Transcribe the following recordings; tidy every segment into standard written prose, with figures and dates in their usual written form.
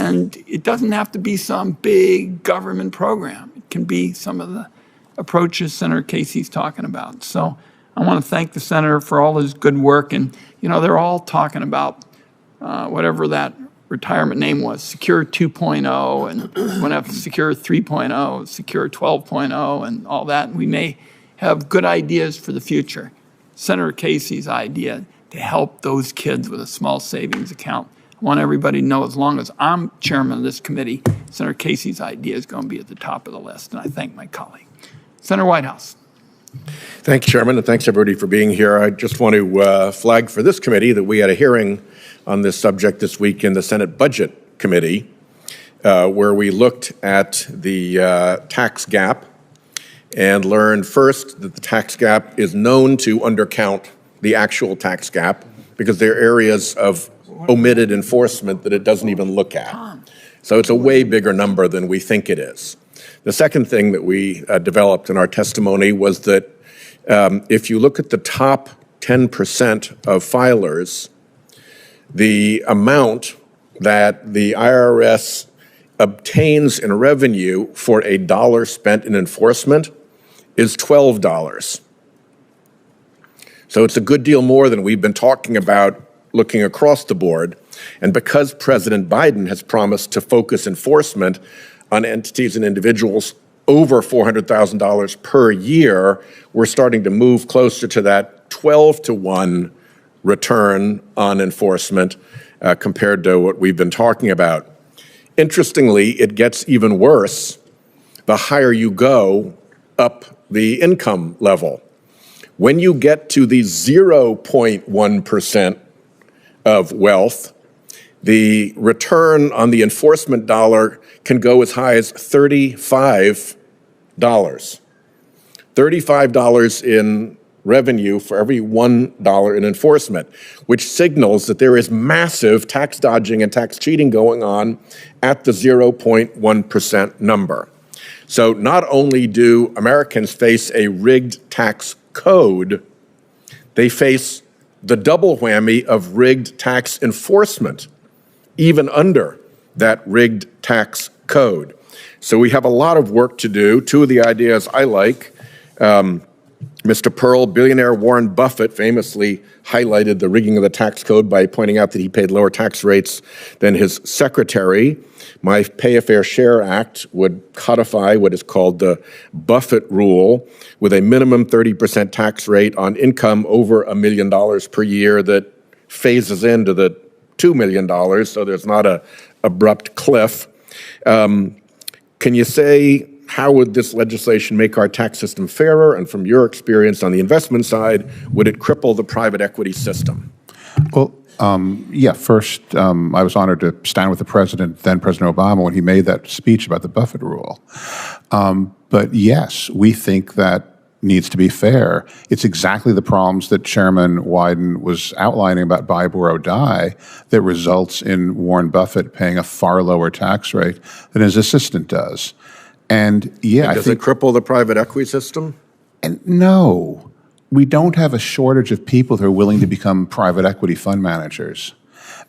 And it doesn't have to be some big government program. It can be some of the approaches Senator Casey's talking about. So I want to thank the senator for all his good work. And, they're all talking about whatever that retirement name was, Secure 2.0, and we're going to have Secure 3.0, Secure 12.0, and all that. And we may have good ideas for the future. Senator Casey's idea to help those kids with a small savings account. I want everybody to know, as long as I'm chairman of this committee, Senator Casey's idea is going to be at the top of the list, and I thank my colleague. Senator Whitehouse. Thank you, Chairman, and thanks everybody for being here. I just want to flag for this committee that we had a hearing on this subject this week in the Senate Budget Committee, where we looked at the tax gap and learned first that the tax gap is known to undercount the actual tax gap because there are areas of omitted enforcement that it doesn't even look at. So it's a way bigger number than we think it is. The second thing that we developed in our testimony was that if you look at the top 10% of filers, the amount that the IRS obtains in revenue for a dollar spent in enforcement is $12. So it's a good deal more than we've been talking about looking across the board. And because President Biden has promised to focus enforcement on entities and individuals over $400,000 per year, we're starting to move closer to that 12-to-1 return on enforcement compared to what we've been talking about. Interestingly, it gets even worse the higher you go up the income level. When you get to the 0.1% of wealth, the return on the enforcement dollar can go as high as $35. $35 in revenue for every $1 in enforcement, which signals that there is massive tax dodging and tax cheating going on at the 0.1% number. So not only do Americans face a rigged tax code, they face the double whammy of rigged tax enforcement, even under that rigged tax code. So we have a lot of work to do. Two of the ideas I like, Mr. Pearl, billionaire Warren Buffett famously highlighted the rigging of the tax code by pointing out that he paid lower tax rates than his secretary. My Pay a Fair Share Act would codify what is called the Buffett Rule, with a minimum 30% tax rate on income over $1 million per year that phases into the $2 million, so there's not an abrupt cliff. Can you say, how would this legislation make our tax system fairer? And from your experience on the investment side, would it cripple the private equity system? Well, first, I was honored to stand with the president, then President Obama, when he made that speech about the Buffett Rule. But yes, we think that needs to be fair. It's exactly the problems that Chairman Wyden was outlining about buy, borrow, die that results in Warren Buffett paying a far lower tax rate than his assistant does. And does it cripple the private equity system? And no, we don't have a shortage of people who are willing to become private equity fund managers.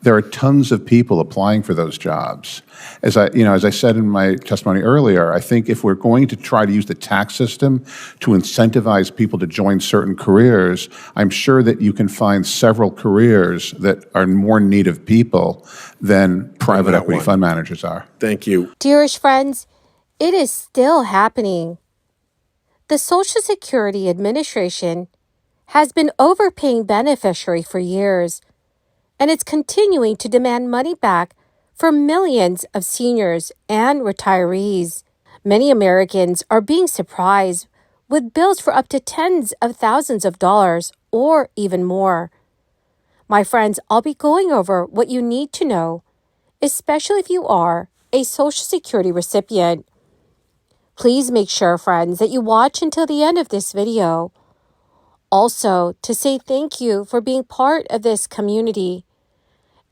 There are tons of people applying for those jobs. As I said in my testimony earlier, I think if we're going to try to use the tax system to incentivize people to join certain careers, I'm sure that you can find several careers that are more in need of people than private equity fund managers are. Thank you. Dearest friends, it is still happening. The Social Security Administration has been overpaying beneficiaries for years, and it's continuing to demand money back for millions of seniors and retirees. Many Americans are being surprised with bills for up to tens of thousands of dollars or even more. My friends, I'll be going over what you need to know, especially if you are a Social Security recipient. Please make sure, friends, that you watch until the end of this video. Also, to say thank you for being part of this community.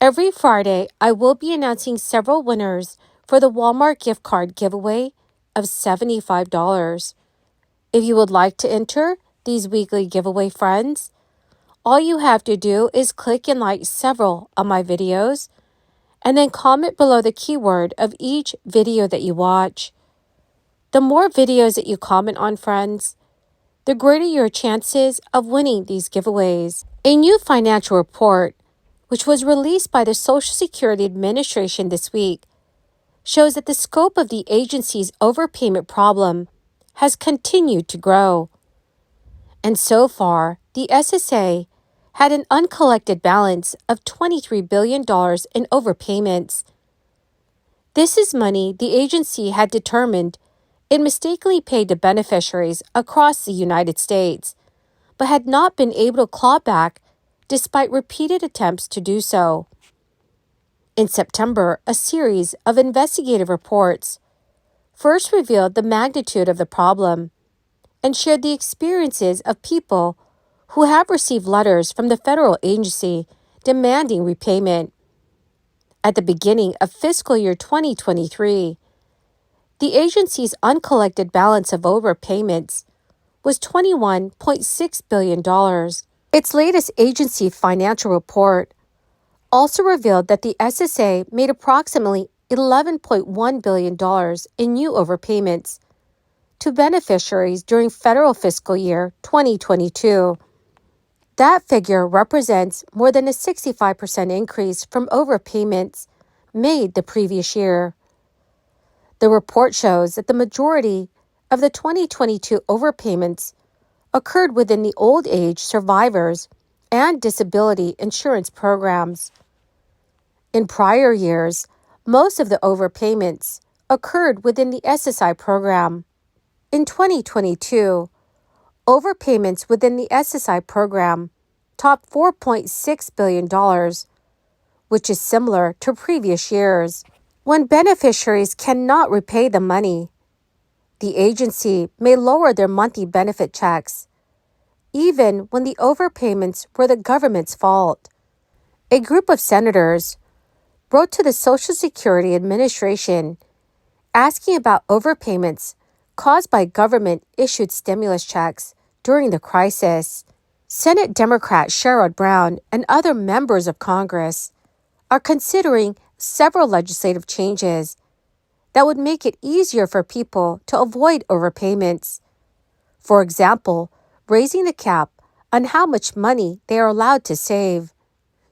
Every Friday, I will be announcing several winners for the Walmart gift card giveaway of $75. If you would like to enter these weekly giveaway, friends, all you have to do is click and like several of my videos and then comment below the keyword of each video that you watch. The more videos that you comment on, friends, the greater your chances of winning these giveaways. A new financial report, which was released by the Social Security Administration this week, shows that the scope of the agency's overpayment problem has continued to grow. And so far, the SSA had an uncollected balance of $23 billion in overpayments. This is money the agency had determined it mistakenly paid to beneficiaries across the United States, but had not been able to claw back despite repeated attempts to do so. In September, a series of investigative reports first revealed the magnitude of the problem and shared the experiences of people who have received letters from the federal agency demanding repayment. At the beginning of fiscal year 2023, the agency's uncollected balance of overpayments was $21.6 billion. Its latest agency financial report also revealed that the SSA made approximately $11.1 billion in new overpayments to beneficiaries during federal fiscal year 2022. That figure represents more than a 65% increase from overpayments made the previous year. The report shows that the majority of the 2022 overpayments occurred within the old age survivors and disability insurance programs. In prior years, most of the overpayments occurred within the SSI program. In 2022, overpayments within the SSI program topped $4.6 billion, which is similar to previous years. When beneficiaries cannot repay the money, the agency may lower their monthly benefit checks, even when the overpayments were the government's fault. A group of senators wrote to the Social Security Administration asking about overpayments caused by government-issued stimulus checks during the crisis. Senate Democrat Sherrod Brown and other members of Congress are considering several legislative changes that would make it easier for people to avoid overpayments. For example, raising the cap on how much money they are allowed to save.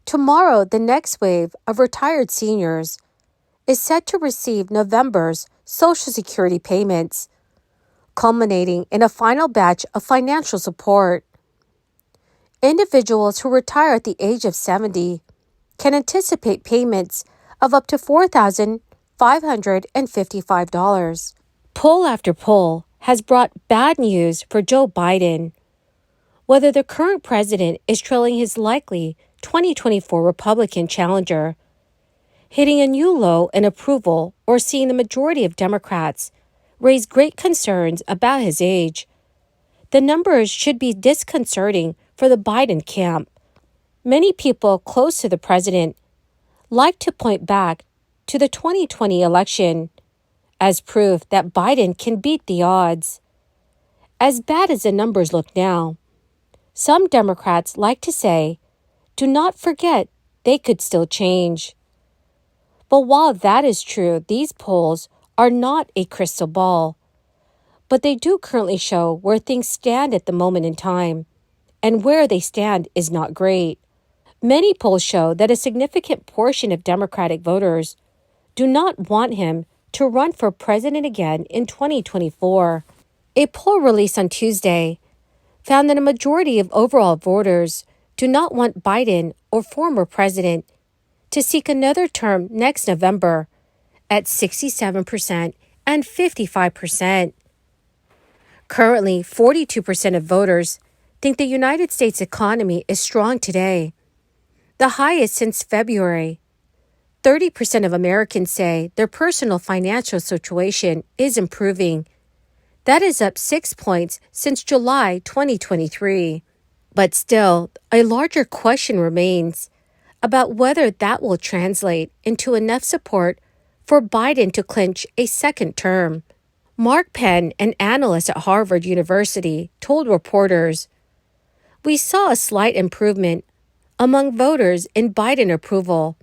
Tomorrow, the next wave of retired seniors is set to receive November's Social Security payments, culminating in a final batch of financial support. Individuals who retire at the age of 70 can anticipate payments of up to $4,555. Poll after poll has brought bad news for Joe Biden. Whether the current president is trailing his likely 2024 Republican challenger, hitting a new low in approval, or seeing the majority of Democrats raise great concerns about his age, the numbers should be disconcerting for the Biden camp. Many people close to the president like to point back to the 2020 election as proof that Biden can beat the odds. As bad as the numbers look now, some Democrats like to say, do not forget they could still change. But while that is true, these polls are not a crystal ball, but they do currently show where things stand at the moment in time, and where they stand is not great. Many polls show that a significant portion of Democratic voters do not want him to run for president again in 2024. A poll released on Tuesday found that a majority of overall voters do not want Biden or former president to seek another term next November at 67% and 55%. Currently, 42% of voters think the United States economy is strong today, the highest since February. 30% of Americans say their personal financial situation is improving. That is up 6 points since July 2023. But still, a larger question remains about whether that will translate into enough support for Biden to clinch a second term. Mark Penn, an analyst at Harvard University, told reporters, "We saw a slight improvement among voters in Biden approval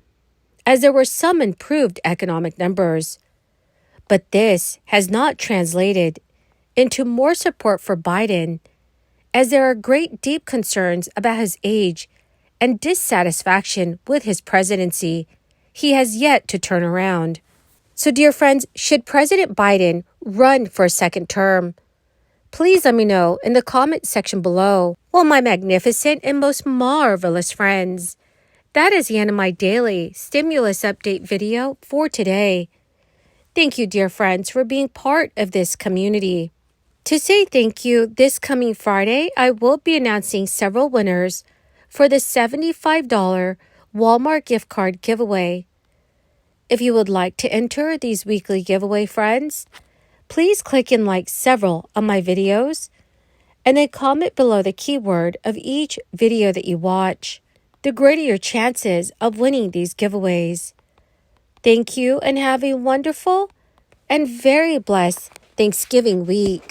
as there were some improved economic numbers. But this has not translated into more support for Biden, as there are great deep concerns about his age and dissatisfaction with his presidency he has yet to turn around. So, dear friends, should President Biden run for a second term? Please let me know in the comment section below. Well, my magnificent and most marvelous friends, that is the end of my daily stimulus update video for today. Thank you, dear friends, for being part of this community. To say thank you, this coming Friday, I will be announcing several winners for the $75 Walmart gift card giveaway. If you would like to enter these weekly giveaway, friends, please click and like several of my videos, and then comment below the keyword of each video that you watch. The greater your chances of winning these giveaways. Thank you and have a wonderful and very blessed Thanksgiving week.